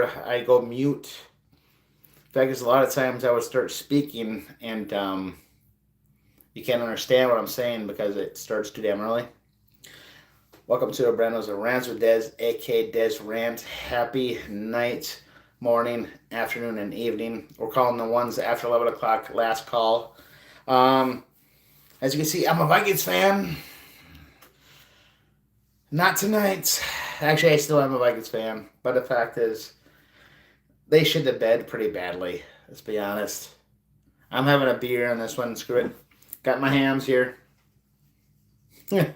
where I go mute. In fact, there's a lot of times I would start speaking and you can't understand what I'm saying because it starts too damn early. Welcome to a brand new Rants with Dez, aka Dez Rant. Happy night, morning, afternoon, and evening. We're calling the ones after 11 o'clock last call. As you can see, I'm a Vikings fan. Not tonight. Actually, I still am a Vikings fan. But the fact is, they shit the bed pretty badly. Let's be honest. I'm having a beer on this one. Screw it. Got my hams here. Got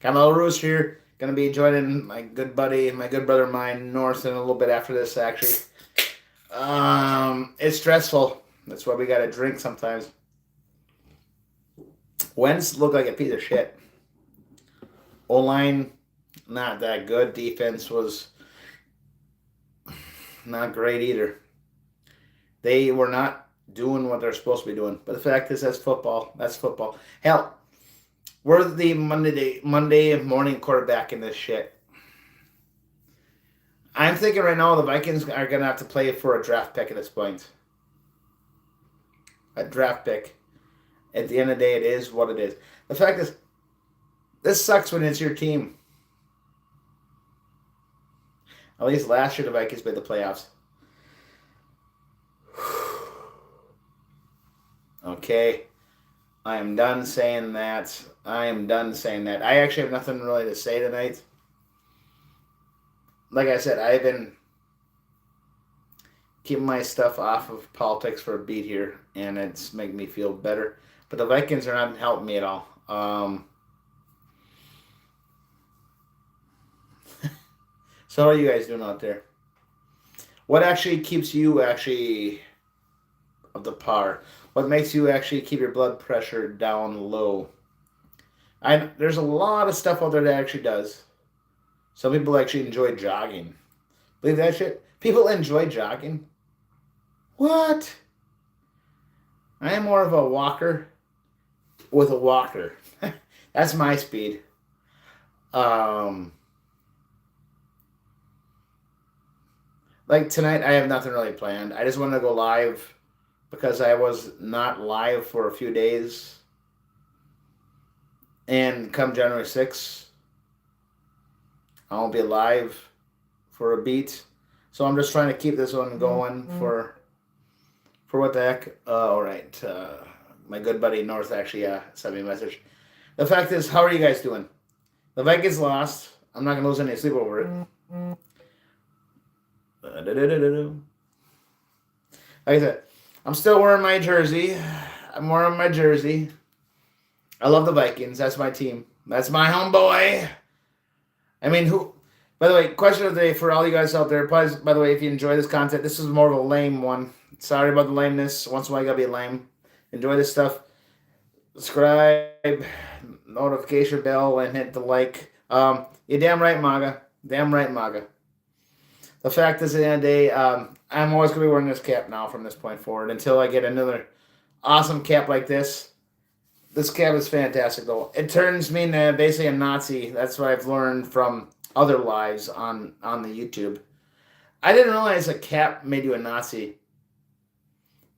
my little rooster here. Gonna be joining my good buddy, my good brother of mine, North, in a little bit after this, actually. It's stressful. That's why we gotta drink sometimes. Wentz looked like a piece of shit. O-line, not that good. Defense was not great either. They were not doing what they're supposed to be doing. But the fact is, that's football. That's football. Hell, we're the Monday morning quarterback in this shit. I'm thinking right now the Vikings are going to have to play for a draft pick at this point. A draft pick. At the end of the day, it is what it is. The fact is, this sucks when it's your team. At least last year the Vikings made the playoffs. Okay. I am done saying that. I actually have nothing really to say tonight. Like I said, I've been keeping my stuff off of politics for a beat here, and it's making me feel better. But the Vikings are not helping me at all. So how are you guys doing out there? What actually keeps you actually of the par? What makes you actually keep your blood pressure down low? There's a lot of stuff out there that actually does. Some people actually enjoy jogging. Believe that shit? People enjoy jogging? What? I am more of a walker with a walker. That's my speed. Like tonight, I have nothing really planned. I just want to go live because I was not live for a few days. And come January 6th, I won't be live for a beat. So I'm just trying to keep this one going for what the heck. All right. My good buddy North actually sent me a message. The fact is, how are you guys doing? The Vikings lost. I'm not going to lose any sleep over it. Like I said, I'm still wearing my jersey. I'm wearing my jersey. I love the Vikings. That's my team. That's my homeboy. I mean, who? By the way, question of the day for all you guys out there. Please, by the way, if you enjoy this content, this is more of a lame one. Sorry about the lameness. Once in a while, you gotta be lame. Enjoy this stuff. Subscribe, notification bell, and hit the like. You're damn right, MAGA. Damn right, MAGA. The fact is, at the end of the day, I'm always going to be wearing this cap now from this point forward until I get another awesome cap like this. This cap is fantastic, though. It turns me into basically a Nazi. That's what I've learned from other lives on the YouTube. I didn't realize a cap made you a Nazi.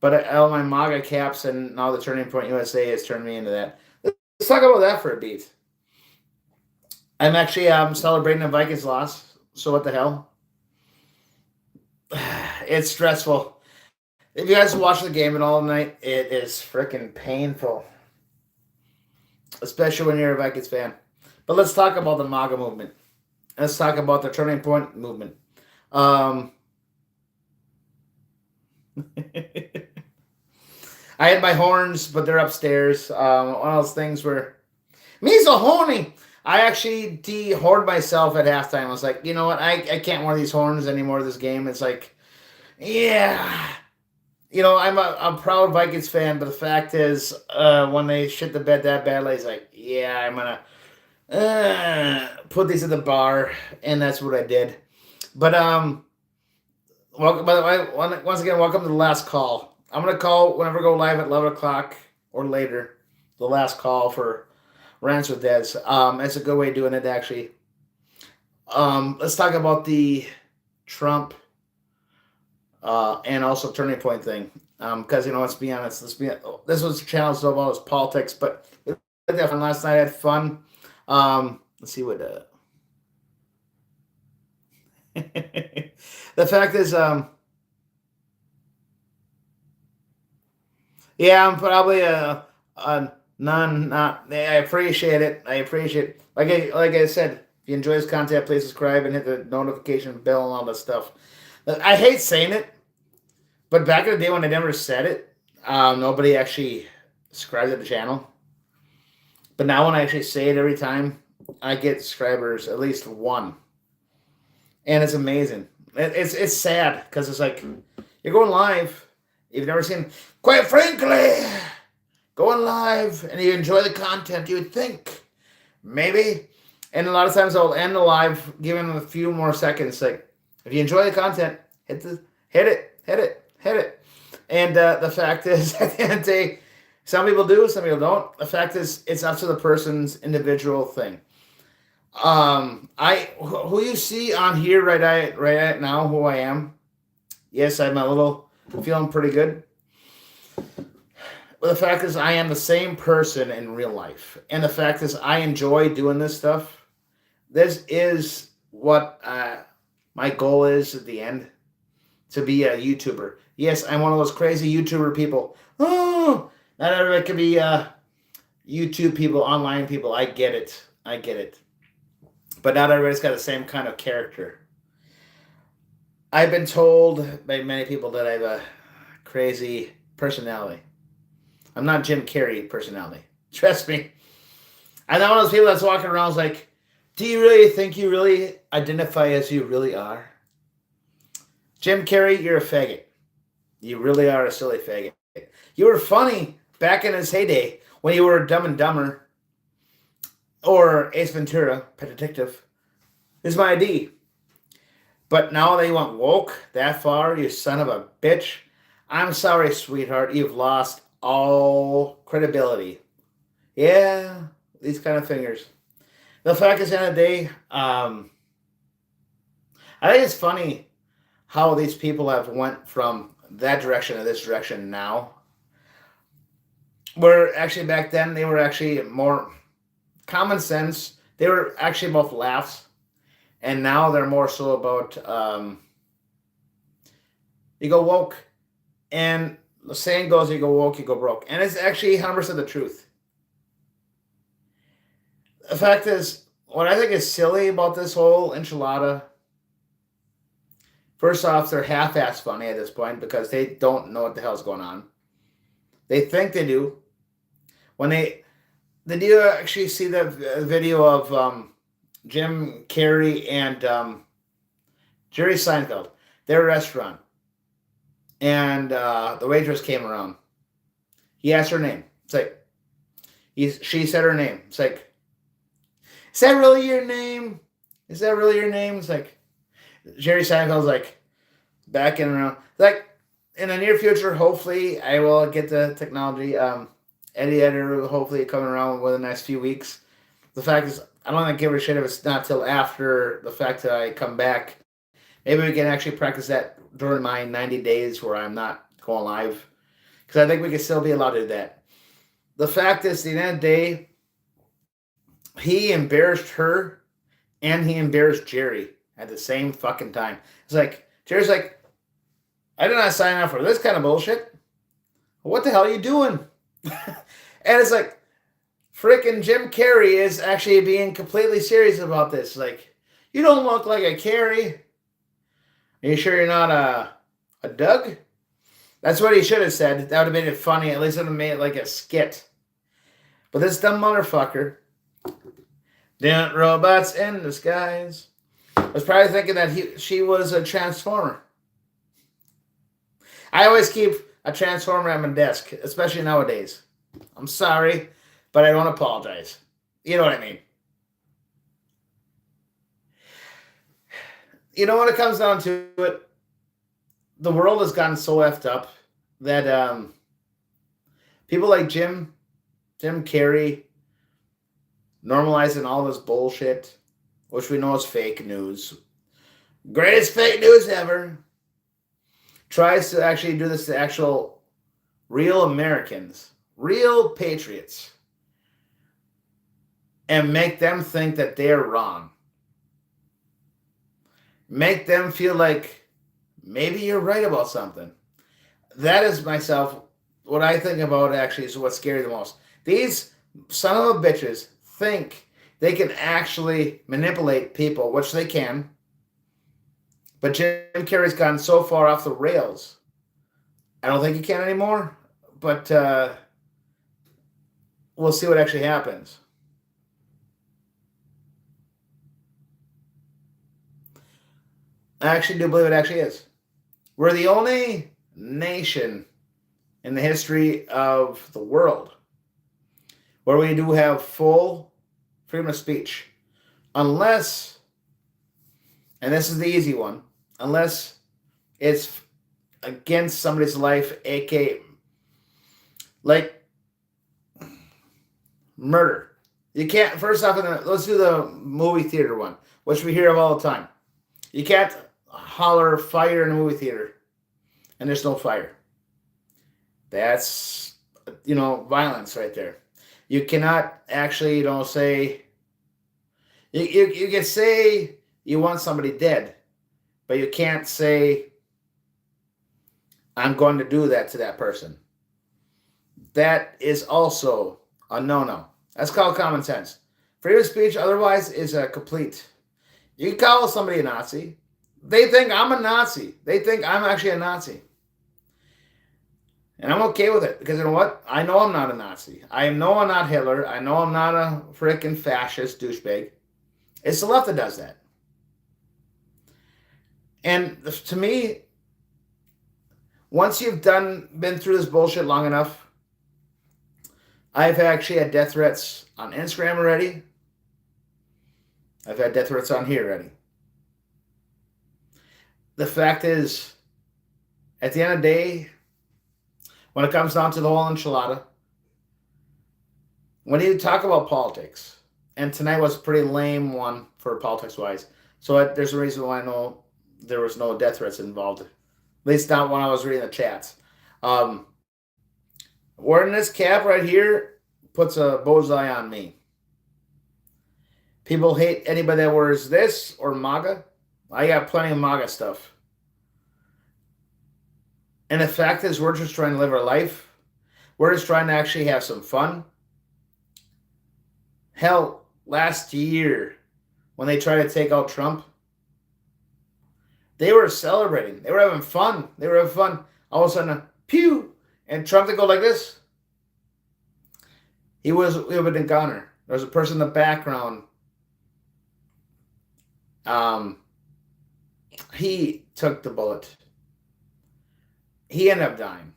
But all my MAGA caps and now the Turning Point USA has turned me into that. Let's talk about that for a beat. I'm actually celebrating a Vikings loss, so what the hell? It's stressful. If you guys watch the game at all tonight, it is freaking painful. Especially when you're a Vikings fan. But let's talk about the MAGA movement. Let's talk about the Turning Point movement. I had my horns, but they're upstairs. One of those things where... Me so horny! I actually de-horned myself at halftime. I was like, you know what? I can't wear these horns anymore this game. It's like, yeah. You know, I'm a proud Vikings fan, but the fact is, when they shit the bed that badly, it's like, yeah, I'm going to put these at the bar, and that's what I did. But, welcome, by the way, once again, welcome to the last call. I'm going to call whenever I go live at 11 o'clock or later, the last call for Rants with Dez. That's a good way of doing it, actually. Let's talk about the Trump and also Turning Point thing. Because let's be honest, this was channel so about was politics, but it was fun last night. I had fun. Let's see what the fact is, yeah, I'm probably a none. Not. I appreciate it. I appreciate it. Like I said, if you enjoy this content, please subscribe and hit the notification bell and all that stuff. I hate saying it, but back in the day when I never said it, nobody actually subscribed to the channel. But now when I actually say it every time, I get subscribers, at least one, and it's amazing. It's sad because it's like you're going live. You've never seen, quite frankly, going live, and you enjoy the content. You would think maybe, and a lot of times I'll end the live, giving them a few more seconds. Like, if you enjoy the content, hit it. And the fact is, at the end of the day, some people do, some people don't. The fact is, it's up to the person's individual thing. Who you see on here right now, who I am. Yes, I'm feeling pretty good. But the fact is, I am the same person in real life, and the fact is, I enjoy doing this stuff. This is what my goal is at the end, to be a YouTuber. Yes, I'm one of those crazy YouTuber people. Oh, not everybody can be YouTube people, online people. I get it. But not everybody's got the same kind of character. I've been told by many people that I have a crazy personality. I'm not Jim Carrey personality. Trust me. I'm not one of those people that's walking around like, do you really think you really identify as you really are? Jim Carrey, you're a faggot. You really are a silly faggot. You were funny back in his heyday when you were Dumb and Dumber or Ace Ventura, Pet Detective. Is my ID. But now that you went woke that far, you son of a bitch, I'm sorry, sweetheart. You've lost all credibility. Yeah, these kind of fingers. The fact is, at the end of the day, I think it's funny how these people have went from that direction to this direction now. Where actually back then they were actually more common sense. They were actually both laughs. And now they're more so about you go woke. And the saying goes, you go woke, you go broke. And it's actually 100% the truth. The fact is, what I think is silly about this whole enchilada, first off, they're half-ass funny at this point because they don't know what the hell's going on. They think they do. Did you actually see the video of Jim Carrey and Jerry Seinfeld? Their restaurant. And the waitress came around. He asked her name. It's like, she said her name. It's like, is that really your name? Is that really your name? It's like, Jerry Seinfeld's like, backing around. Like, in the near future, hopefully, I will get the technology. Eddie Editor will hopefully coming around within the next few weeks. The fact is, I don't think I give a shit if it's not till after the fact that I come back. Maybe we can actually practice that during my 90 days where I'm not going live. Because I think we can still be allowed to do that. The fact is, at the end of the day, he embarrassed her and he embarrassed Jerry at the same fucking time. It's like, Jerry's like, I did not sign up for this kind of bullshit. What the hell are you doing? And it's like, freaking Jim Carrey is actually being completely serious about this. Like, you don't look like a Carrey. Are you sure you're not a Doug? That's what he should have said. That would have made it funny. At least it would have made it like a skit. But this dumb motherfucker, didn't robots in disguise, was probably thinking that she was a transformer. I always keep a transformer at my desk, especially nowadays. I'm sorry, but I don't apologize. You know what I mean? You know, when it comes down to it, the world has gotten so effed up that people like Jim Carrey normalizing all this bullshit, which we know is fake news. Greatest fake news ever. tries to actually do this to actual real Americans, real patriots, and make them think that they're wrong. Make them feel like maybe you're right about something. That is myself, what I think about actually is what's scary the most. These son of a bitches think they can actually manipulate people, which they can. But Jim Carrey's gone so far off the rails. I don't think he can anymore. But we'll see what actually happens. I actually do believe it actually is. We're the only nation in the history of the world where we do have full freedom of speech. Unless, and this is the easy one, unless it's against somebody's life, aka like murder. You can't, first off, let's do the movie theater one, which we hear of all the time. You can't holler fire in a movie theater and there's no fire. That's, violence right there. You cannot actually, say, you can say you want somebody dead, but you can't say, I'm going to do that to that person. That is also a no-no. That's called common sense. Freedom of speech, otherwise, is a complete. You can call somebody a Nazi. They think I'm a Nazi. They think I'm actually a Nazi. And I'm okay with it because you know what? I know I'm not a Nazi. I know I'm not Hitler. I know I'm not a freaking fascist douchebag. It's the left that does that. And to me, once you've been through this bullshit long enough, I've actually had death threats on Instagram already. I've had death threats on here already. The fact is, at the end of the day, when it comes down to the whole enchilada, when you talk about politics, and tonight was a pretty lame one for politics-wise, so there's a reason why I know there was no death threats involved. At least not when I was reading the chats. Wearing this cap right here puts a bullseye on me. People hate anybody that wears this or MAGA. I got plenty of MAGA stuff. And the fact is, we're just trying to live our life. We're just trying to actually have some fun. Hell, last year, when they tried to take out Trump, they were celebrating. They were having fun. All of a sudden, pew! And Trump would go like this. He would have been a goner. There was a person in the background. He took the bullet. He ended up dying.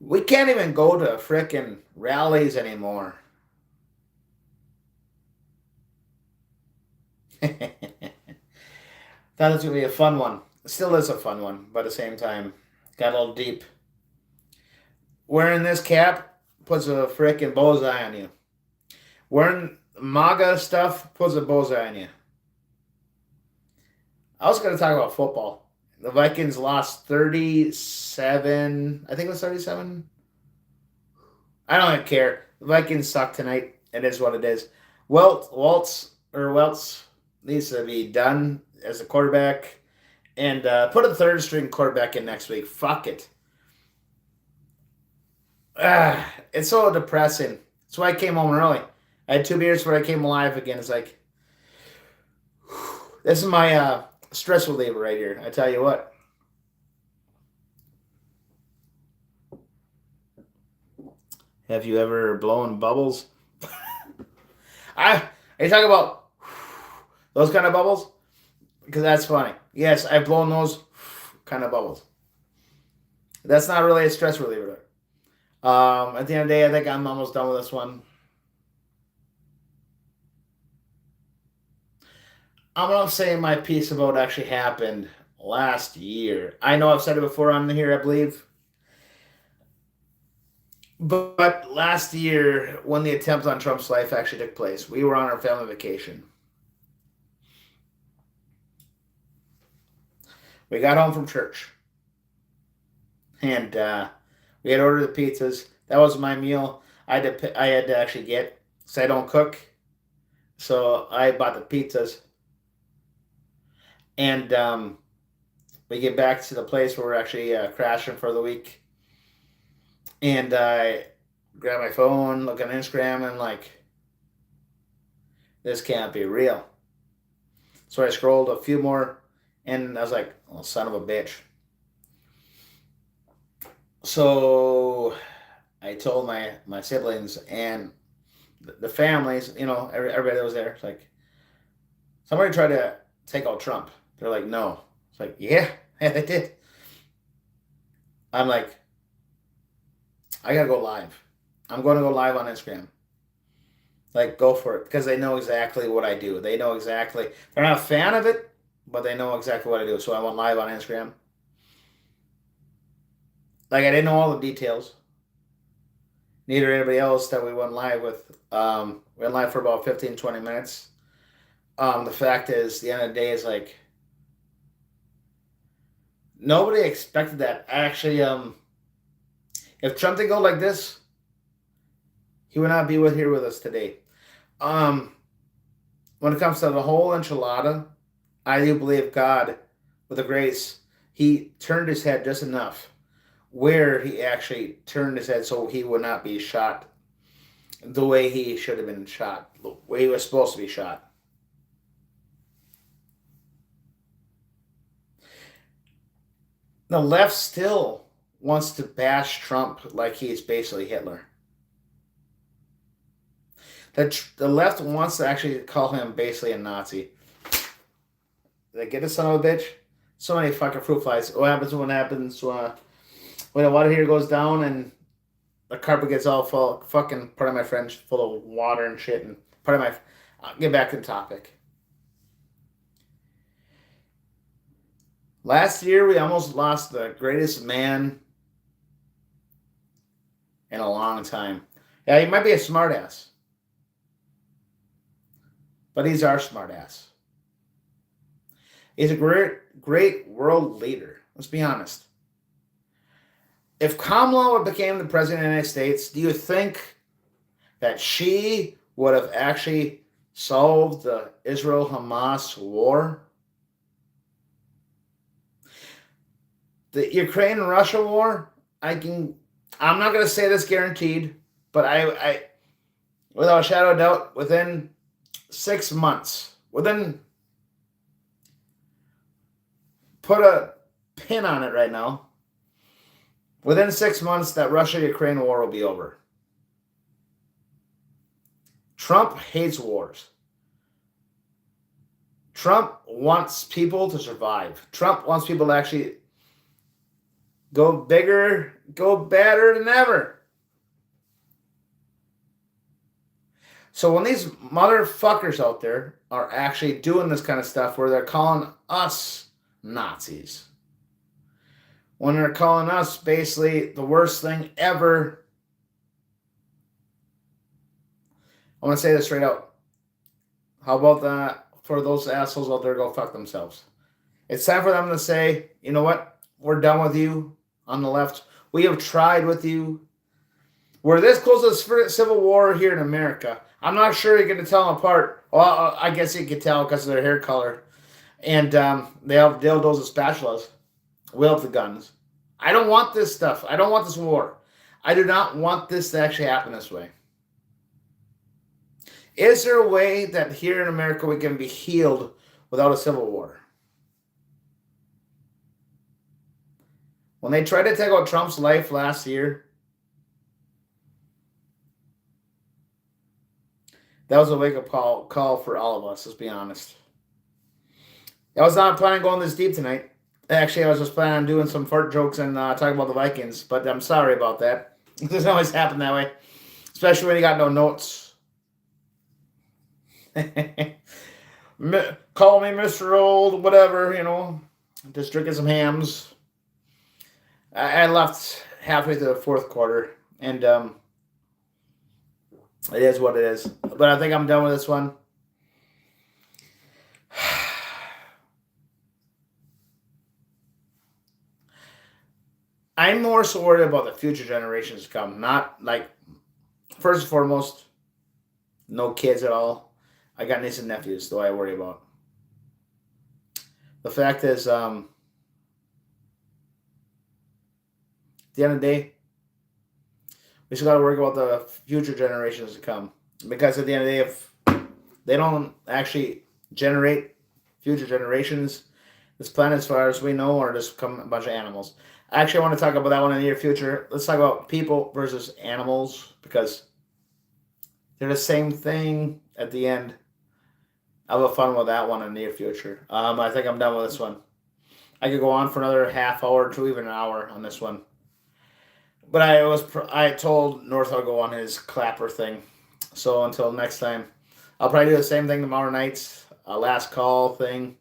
We can't even go to frickin' rallies anymore. Thought it was going to be a fun one. It still is a fun one, but at the same time, got a little deep. Wearing this cap puts a frickin' bullseye on you. Wearing MAGA stuff puts a bullseye on you. I was going to talk about football. The Vikings lost 37. I think it was 37. I don't even care. The Vikings suck tonight. It is what it is. Welts needs to be done as a quarterback. And put a third string quarterback in next week. Fuck it. It's so depressing. That's why I came home early. I had 2 beers before I came alive again. It's like, this is my stress reliever right here. I tell you what. Have you ever blown bubbles? Are you talking about those kind of bubbles? Because that's funny. Yes, I've blown those kind of bubbles. That's not really a stress reliever. At the end of the day, I think I'm almost done with this one. I'm not saying my piece about what actually happened last year. I know I've said it before on here, I believe. But last year, when the attempt on Trump's life actually took place, we were on our family vacation. We got home from church, and we had ordered the pizzas. That was my meal. I had to actually get, because I don't cook, so I bought the pizzas, and we get back to the place where we're actually crashing for the week, and I grab my phone, look on Instagram, and like, this can't be real. So I scrolled a few more, and I was like, oh, son of a bitch. So I told my siblings and the families, everybody that was there, it's like, somebody tried to take out Trump. They're like, no. It's like, yeah, they did. I'm like, I gotta go live. I'm going to go live on Instagram. Like, go for it, because they know exactly what I do. They know exactly. They're not a fan of it, but they know exactly what I do. So I went live on Instagram. Like, I didn't know all the details. Neither anybody else that we went live with. We went live for about 15, 20 minutes. The fact is, the end of the day is like, nobody expected that. Actually, if Trump didn't go like this, he would not be here with us today. When it comes to the whole enchilada, I do believe God, with the grace, he turned his head just enough where he actually turned his head so he would not be shot the way he should have been shot, the way he was supposed to be shot. The left still wants to bash Trump like he's basically Hitler. The left wants to actually call him basically a Nazi. They get the son of a bitch. So many fucking fruit flies. What happens when the water heater goes down and the carpet gets all full, fucking, pardon my French, full of water and shit. And I'll get back to the topic. Last year, we almost lost the greatest man in a long time. Yeah, he might be a smartass, but he's our smartass. He's a great world leader. Let's be honest. If Kamala became the president of the United States, do you think that she would have actually solved the Israel-Hamas war? The Ukraine-Russia war, I'm not going to say this guaranteed, but I without a shadow of doubt, within 6 months, put a pin on it right now, within 6 months, that Russia-Ukraine war will be over. Trump hates wars. Trump wants people to survive. Trump wants people to actually go bigger, go better than ever. So when these motherfuckers out there are actually doing this kind of stuff where they're calling us Nazis, when they're calling us basically the worst thing ever, I want to say this straight out. How about that for those assholes out there, go fuck themselves. It's time for them to say, you know what? We're done with you on the left. We have tried with you. We're this close to the Civil War here in America. I'm not sure you're going to tell them apart. Well, I guess you could tell because of their hair color. And they have dildos and spatulas. We have the guns. I don't want this stuff. I don't want this war. I do not want this to actually happen this way. Is there a way that here in America we can be healed without a civil war? When they tried to take out Trump's life last year, that was a wake-up call for all of us, let's be honest. I was not planning on going this deep tonight. Actually, I was just planning on doing some fart jokes and talking about the Vikings, but I'm sorry about that. It doesn't always happen that way, especially when you got no notes. Call me Mr. Old, whatever, just drinking some hams. I left halfway through the fourth quarter, and it is what it is. But I think I'm done with this one. I'm more so worried about the future generations to come. Not like, first and foremost, no kids at all. I got nieces and nephews, though I worry about. The fact is, at the end of the day, we still got to worry about the future generations to come. Because at the end of the day, if they don't actually generate future generations, this planet, as far as we know, are just become a bunch of animals. I actually want to talk about that one in the near future. Let's talk about people versus animals, because they're the same thing at the end. I'll have fun with that one in the near future. I think I'm done with this one. I could go on for another half hour to even an hour on this one. But I told North I'll go on his clapper thing. So until next time, I'll probably do the same thing tomorrow night's last call thing.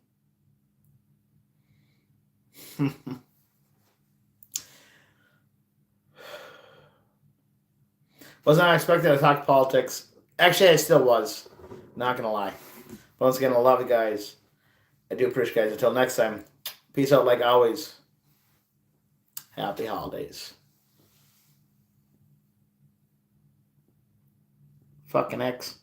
Was not expecting to talk politics. Actually, I still was. Not gonna lie. But once again, I love you guys. I do appreciate you guys. Until next time, peace out like always. Happy holidays. Fucking X.